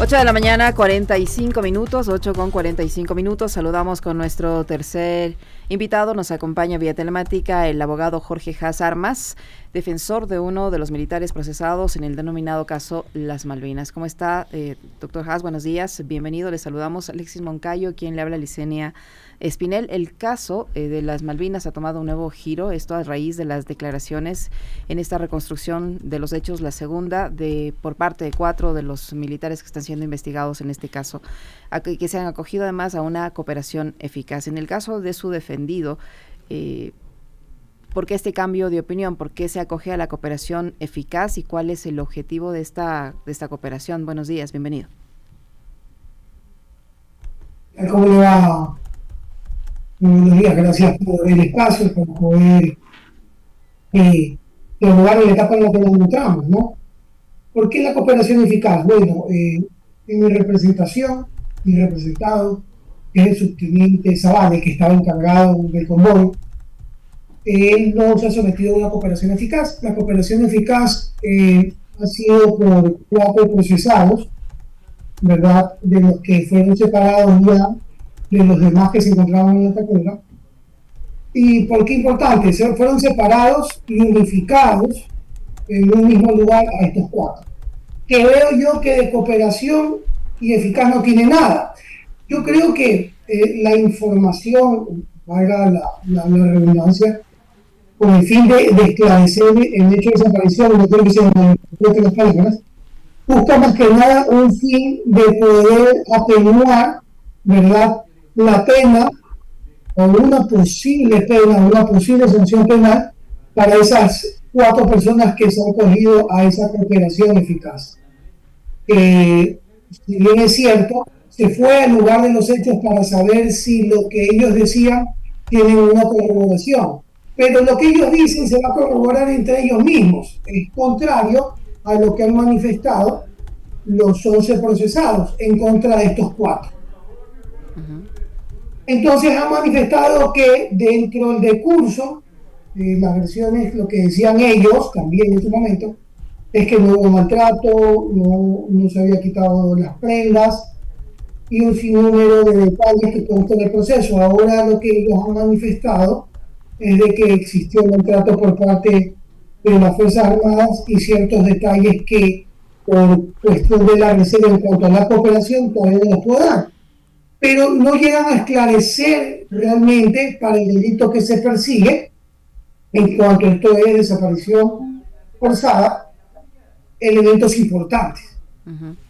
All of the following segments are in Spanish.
8 de la mañana, 45 minutos, 8 con 45 minutos. Saludamos con nuestro tercer invitado. Nos acompaña vía telemática el abogado Jorge Haas Armas, defensor de uno de los militares procesados en el denominado caso Las Malvinas. ¿Cómo está, doctor Haas? Buenos días, bienvenido. Le saludamos Alexis Moncayo, quien le habla, Licenia Espinel. El caso de Las Malvinas ha tomado un nuevo giro, esto a raíz de las declaraciones en esta reconstrucción de los hechos, la segunda por parte de 4 de los militares que están siendo investigados en este caso, que se han acogido además a una cooperación eficaz. En el caso de su defendido, ¿por qué este cambio de opinión? ¿Por qué se acoge a la cooperación eficaz y cuál es el objetivo de esta cooperación? Buenos días, bienvenido. ¿Cómo le va? Buenos días, gracias por el espacio, por poder dialogar en la etapa en la que nos encontramos, ¿no? ¿Por qué la cooperación eficaz? Bueno, en mi representación, mi representado es el subteniente Zavale, que estaba encargado del convoy. Él no se ha sometido a una cooperación eficaz. La cooperación eficaz ha sido por 4 procesados, ¿verdad? De los que fueron separados ya de los demás que se encontraban en la Tacunga. ¿Y por qué importante? Fueron separados y unificados en un mismo lugar a estos 4. Que veo yo que de cooperación y eficaz no tiene nada. Yo creo que la información, valga la redundancia, con el fin de esclarecer el hecho de desaparición, no creo que se me las palabras, busca más que nada un fin de poder atenuar, ¿verdad?, la pena o una posible pena, una posible sanción penal para esas 4 personas que se han acogido a esa cooperación eficaz. Si bien es cierto, se fue al lugar de los hechos para saber si lo que ellos decían tiene una corroboración, pero lo que ellos dicen se va a corroborar entre ellos mismos, es contrario a lo que han manifestado los 11 procesados en contra de estos 4. Entonces han manifestado que dentro del decurso, las versiones, lo que decían ellos también en su momento, es que no hubo maltrato, no se había quitado las prendas y un sinnúmero de detalles que constan en el proceso. Ahora lo que ellos han manifestado es de que existió maltrato por parte de las Fuerzas Armadas y ciertos detalles que por cuestión de la reserva en cuanto a la cooperación todavía no los puedo dar. Pero no llegan a esclarecer realmente para el delito que se persigue, en cuanto a esto es desaparición forzada, elementos importantes.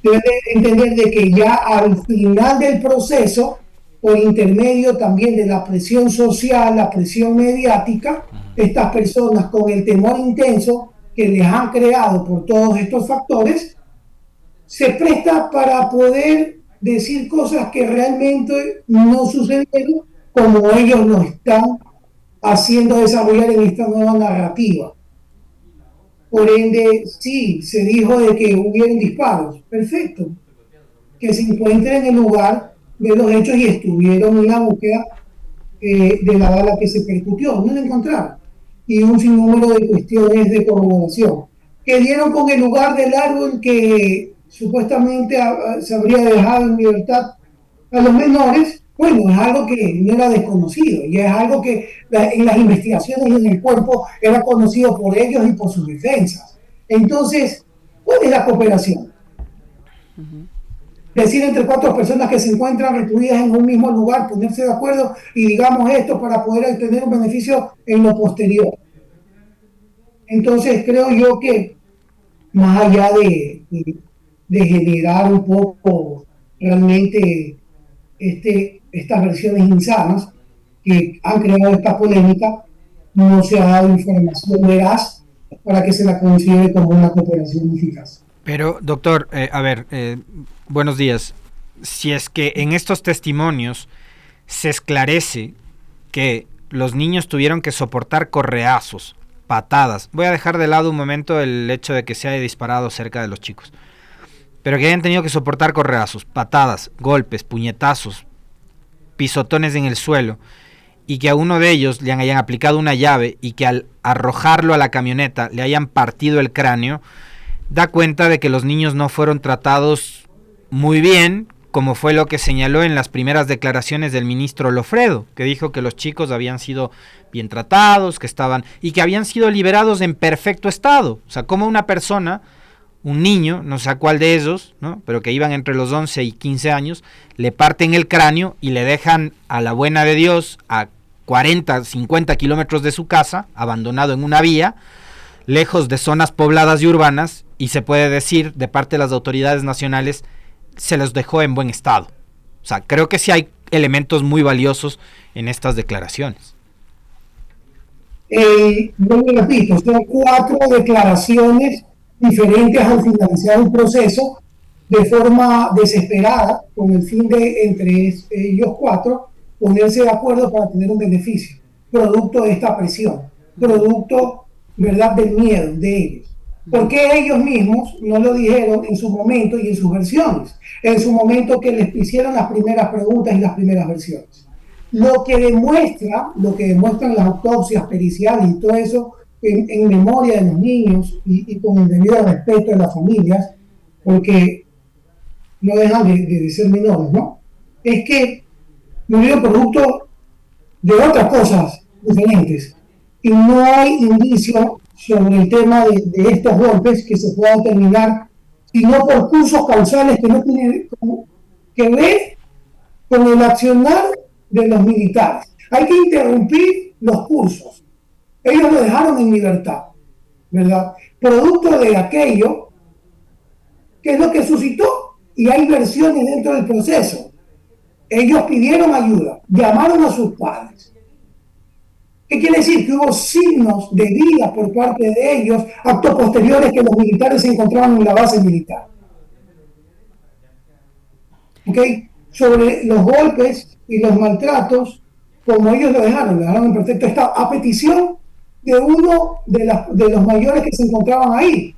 Deben entender de que ya al final del proceso, por intermedio también de la presión social, la presión mediática, estas personas con el temor intenso que les han creado por todos estos factores, se presta para poder decir cosas que realmente no sucedieron, como ellos lo están haciendo desarrollar en esta nueva narrativa. Por ende, sí, se dijo de que hubieron disparos, perfecto, que se encuentren en el lugar de los hechos y estuvieron en la búsqueda de la bala que se percutió, no la encontraron, y un sinnúmero de cuestiones de corroboración, que dieron con el lugar del árbol que supuestamente se habría dejado en libertad a los menores. Bueno, es algo que no era desconocido y es algo que en las investigaciones y en el cuerpo era conocido por ellos y por sus defensas. Entonces, ¿cuál es la cooperación? Decir entre 4 personas que se encuentran recluidas en un mismo lugar, ponerse de acuerdo y digamos esto para poder obtener un beneficio en lo posterior. Entonces, creo yo que más allá de generar un poco realmente estas versiones insanas que han creado esta polémica, no se ha dado información veraz para que se la considere como una cooperación eficaz. Pero, doctor, buenos días. Si es que en estos testimonios se esclarece que los niños tuvieron que soportar correazos, patadas, voy a dejar de lado un momento el hecho de que se haya disparado cerca de los chicos, pero que hayan tenido que soportar correazos, patadas, golpes, puñetazos, pisotones en el suelo, y que a uno de ellos le hayan aplicado una llave y que al arrojarlo a la camioneta le hayan partido el cráneo, da cuenta de que los niños no fueron tratados muy bien, como fue lo que señaló en las primeras declaraciones del ministro Lofredo, que dijo que los chicos habían sido bien tratados, que estaban y que habían sido liberados en perfecto estado. O sea, como una persona, un niño, no sé cuál de esos, ¿no?, pero que iban entre los 11 y 15 años, le parten el cráneo y le dejan a la buena de Dios a 40, 50 kilómetros de su casa, abandonado en una vía, lejos de zonas pobladas y urbanas, y se puede decir de parte de las autoridades nacionales se los dejó en buen estado. O sea, creo que sí hay elementos muy valiosos en estas declaraciones. Yo le repito, son 4 declaraciones diferentes al finalizar un proceso de forma desesperada, con el fin de, entre ellos 4, ponerse de acuerdo para tener un beneficio, producto de esta presión, producto, ¿verdad?, del miedo de ellos. ¿Por qué ellos mismos no lo dijeron en su momento y en sus versiones? En su momento que les hicieron las primeras preguntas y las primeras versiones. Lo que demuestran las autopsias periciales y todo eso en memoria de los niños y con el debido respeto de las familias, porque no dejan de ser menores, ¿no? Es que murieron producto de otras cosas diferentes y no hay indicio sobre el tema de estos golpes que se puedan determinar, sino por cursos causales que no tienen que ver con el accionar de los militares. Hay que interrumpir los cursos. Ellos lo dejaron en libertad, ¿verdad? Producto de aquello que es lo que suscitó, y hay versiones dentro del proceso. Ellos pidieron ayuda, llamaron a sus padres. ¿Qué quiere decir? Que hubo signos de vida por parte de ellos, actos posteriores que los militares se encontraban en la base militar. ¿Ok? Sobre los golpes y los maltratos, como ellos lo dejaron en perfecto estado, a petición de uno de los mayores que se encontraban ahí,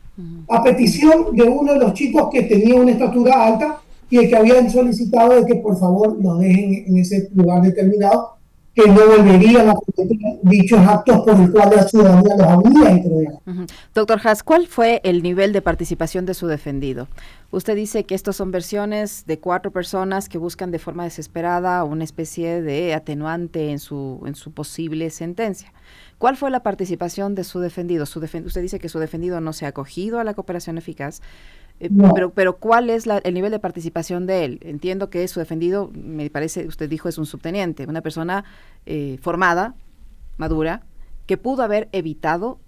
a petición de uno de los chicos que tenía una estatura alta y el que habían solicitado de que por favor los dejen en ese lugar determinado, que no volverían a cometer dichos actos por el cual la ciudadanía los había entregado. Doctor Haas, ¿cuál fue el nivel de participación de su defendido? Usted dice que estas son versiones de 4 personas que buscan de forma desesperada una especie de atenuante en su posible sentencia. ¿Cuál fue la participación de su defendido? Usted dice que su defendido no se ha acogido a la cooperación eficaz, no. pero ¿cuál es el nivel de participación de él? Entiendo que su defendido, me parece, usted dijo, es un subteniente, una persona formada, madura, que pudo haber evitado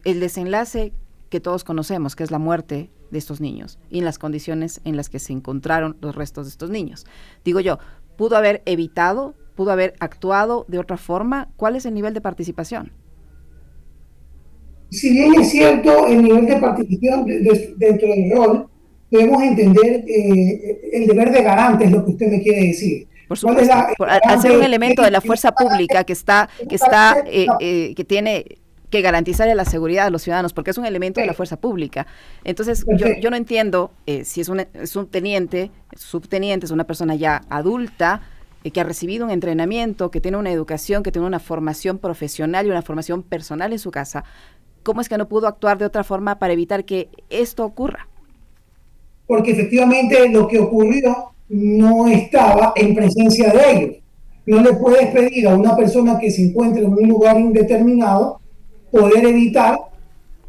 el desenlace que todos conocemos, que es la muerte de estos niños y en las condiciones en las que se encontraron los restos de estos niños. Digo yo, ¿pudo haber evitado, pudo haber actuado de otra forma? ¿Cuál es el nivel de participación? Si bien es cierto el nivel de participación dentro del rol, debemos entender el deber de garante, es lo que usted me quiere decir. Por supuesto, al ser un elemento de la fuerza pública que tiene que garantizar la seguridad de los ciudadanos, porque es un elemento de la fuerza pública. Entonces, yo no entiendo si es un subteniente, es una persona ya adulta, que ha recibido un entrenamiento, que tiene una educación, que tiene una formación profesional y una formación personal en su casa. ¿Cómo es que no pudo actuar de otra forma para evitar que esto ocurra? Porque efectivamente lo que ocurrió no estaba en presencia de ellos. No le puedes pedir a una persona que se encuentre en un lugar indeterminado poder evitar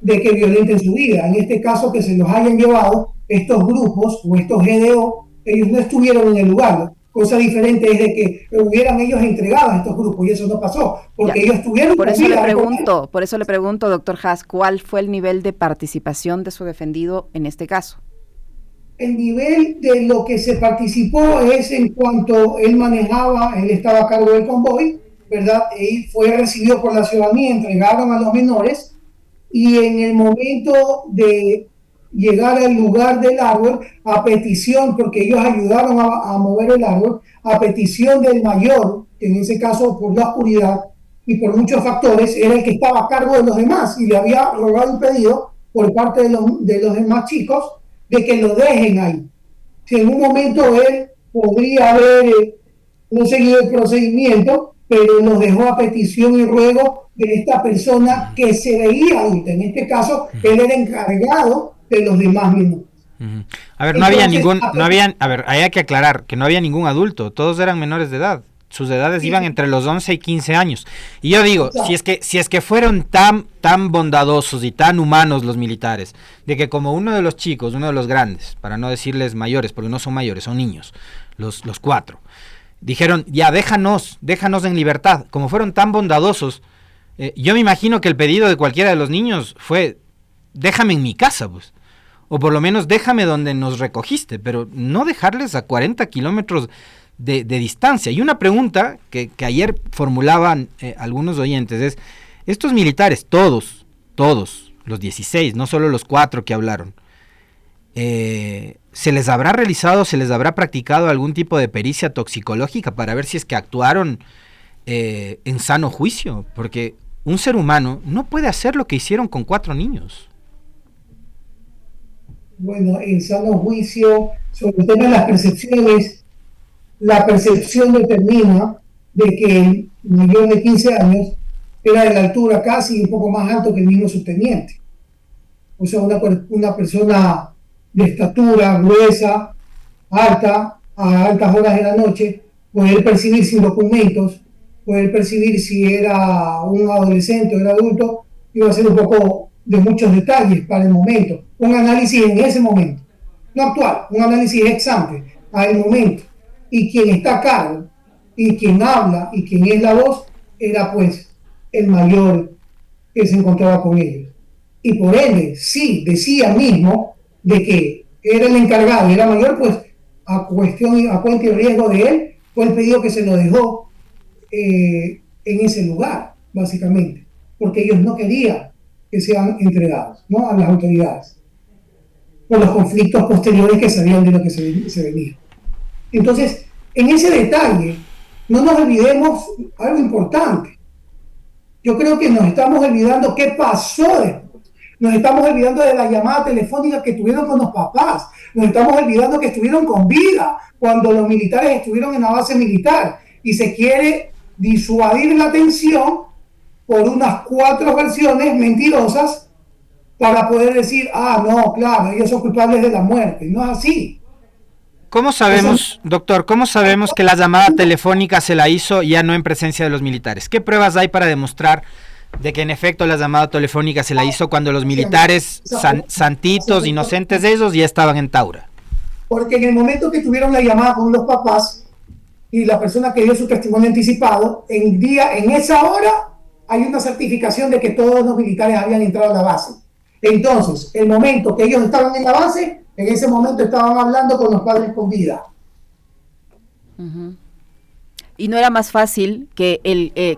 de que violenten su vida. En este caso, que se los hayan llevado estos grupos o estos GDO, ellos no estuvieron en el lugar. Cosa diferente es de que hubieran ellos entregado a estos grupos, y eso no pasó, porque ellos estuvieron... Por eso le pregunto, doctor Haas, ¿cuál fue el nivel de participación de su defendido en este caso? El nivel de lo que se participó es en cuanto él estaba a cargo del convoy, ¿verdad? Él fue recibido por la ciudadanía, entregaron a los menores, y en el momento de llegar al lugar del árbol, a petición, porque ellos ayudaron a mover el árbol, a petición del mayor, que en ese caso por la oscuridad y por muchos factores, era el que estaba a cargo de los demás, y le había rogado un pedido por parte de los demás chicos, de que lo dejen ahí. Si en un momento él podría haber no seguido el procedimiento, pero los dejó a petición y ruego de esta persona que se veía adulta. En este caso, él era encargado de los demás menores. Ujú. A ver, hay que aclarar que no había ningún adulto, todos eran menores de edad. Sus edades iban entre los 11 y 15 años. Y yo digo, si es que fueron tan bondadosos y tan humanos los militares, de que como uno de los chicos, uno de los grandes, para no decirles mayores, porque no son mayores, son niños, los 4, dijeron, ya, déjanos en libertad. Como fueron tan bondadosos, yo me imagino que el pedido de cualquiera de los niños fue, déjame en mi casa, pues. O por lo menos déjame donde nos recogiste, pero no dejarles a 40 kilómetros de distancia. Y una pregunta que ayer formulaban algunos oyentes es, estos militares, todos, los 16, no solo los 4 que hablaron, ¿se les habrá realizado, se les habrá practicado algún tipo de pericia toxicológica para ver si es que actuaron en sano juicio? Porque un ser humano no puede hacer lo que hicieron con 4 niños. Bueno, en sano juicio, sobre el tema de las percepciones, la percepción determina de que el mayor de 15 años era de la altura casi un poco más alto que el mismo subteniente. O sea, una persona de estatura gruesa, alta, a altas horas de la noche, poder percibir sin documentos, poder percibir si era un adolescente o era adulto, iba a ser un poco de muchos detalles para el momento. Un análisis en ese momento, no actual, un análisis ex ante, al momento. Y quien está a cargo, y quien habla, y quien es la voz, era pues el mayor que se encontraba con ellos. Y por ende, sí, decía mismo de que era el encargado y era mayor, pues a cuenta y riesgo de él, fue el pedido que se lo dejó en ese lugar, básicamente, porque ellos no querían que sean entregados, ¿no?, a las autoridades, por los conflictos posteriores que sabían de lo que se venía. Entonces, en ese detalle, no nos olvidemos algo importante. Yo creo que nos estamos olvidando qué pasó después. Nos estamos olvidando de la llamada telefónica que tuvieron con los papás. Nos estamos olvidando que estuvieron con vida cuando los militares estuvieron en la base militar. Y se quiere disuadir la atención por unas 4 versiones mentirosas para poder decir, no, claro, ellos son culpables de la muerte. No es así. ¿Cómo sabemos, doctor, que la llamada telefónica se la hizo ya no en presencia de los militares? ¿Qué pruebas hay para demostrar de que en efecto la llamada telefónica se la hizo cuando los militares santitos, inocentes de esos, ya estaban en Taura? Porque en el momento que tuvieron la llamada con los papás y la persona que dio su testimonio anticipado, en esa hora hay una certificación de que todos los militares habían entrado a la base. Entonces, el momento que ellos estaban en la base, en ese momento estaban hablando con los padres con vida. Uh-huh. ¿Y no era más fácil que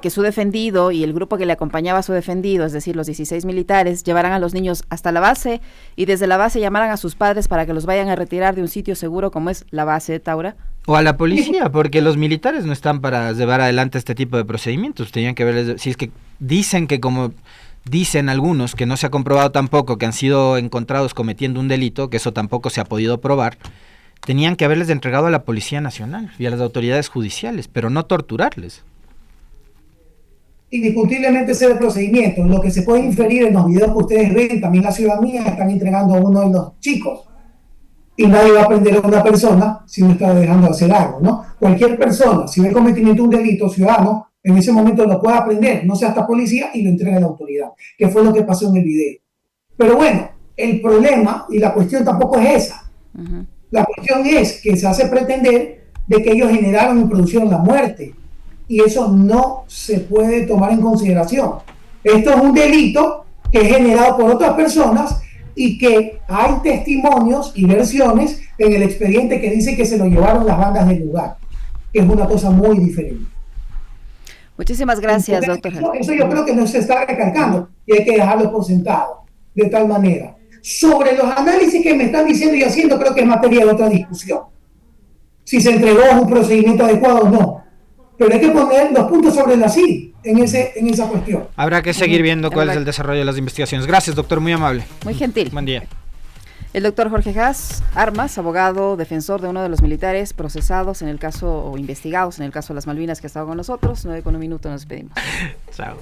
que su defendido y el grupo que le acompañaba a su defendido, es decir, los 16 militares, llevaran a los niños hasta la base y desde la base llamaran a sus padres para que los vayan a retirar de un sitio seguro como es la base de Taura? O a la policía, porque los militares no están para llevar adelante este tipo de procedimientos. Tenían que ver, si es que dicen que, como dicen algunos, que no se ha comprobado tampoco, que han sido encontrados cometiendo un delito, que eso tampoco se ha podido probar, tenían que haberles entregado a la Policía Nacional y a las autoridades judiciales, pero no torturarles. Indiscutiblemente ese es el procedimiento. Lo que se puede inferir en los videos que ustedes ven, también la ciudadanía están entregando a uno de los chicos. Y nadie va a prender a una persona si no está dejando de hacer algo, ¿no? Cualquier persona, si ve el cometimiento de un delito ciudadano, en ese momento lo puede aprender, no sea hasta policía, y lo entrega a la autoridad, que fue lo que pasó en el video. Pero bueno, el problema y la cuestión tampoco es esa. Uh-huh. La cuestión es que se hace pretender de que ellos generaron y produjeron la muerte, y eso no se puede tomar en consideración. Esto es un delito que es generado por otras personas y que hay testimonios y versiones en el expediente que dice que se lo llevaron las bandas del lugar, que es una cosa muy diferente. Muchísimas gracias, entonces, doctor. Eso yo creo que no se está recalcando y hay que dejarlo por sentado, de tal manera. Sobre los análisis que me están diciendo y haciendo, creo que es materia de otra discusión. Si se entregó un procedimiento adecuado o no. Pero hay que poner los puntos sobre las i en esa cuestión. Habrá que seguir viendo cuál es el desarrollo de las investigaciones. Gracias, doctor, muy amable. Muy gentil. Buen día. El doctor Jorge Haas Armas, abogado defensor de uno de los militares procesados en el caso o investigados en el caso de las Malvinas, que ha estado con nosotros. 9:01 nos despedimos. Chao.